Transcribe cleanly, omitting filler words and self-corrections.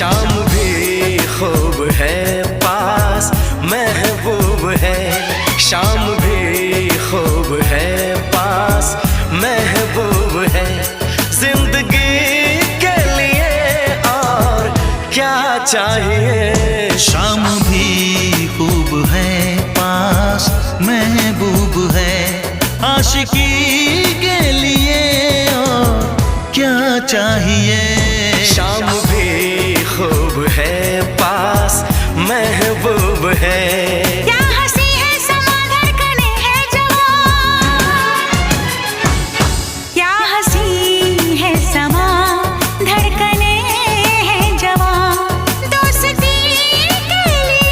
शाम भी खूब है पास महबूब है, शाम भी खूब है पास महबूब है। जिंदगी के लिए और क्या चाहिए। शाम भी खूब है पास महबूब है, आशिकी के लिए और क्या चाहिए।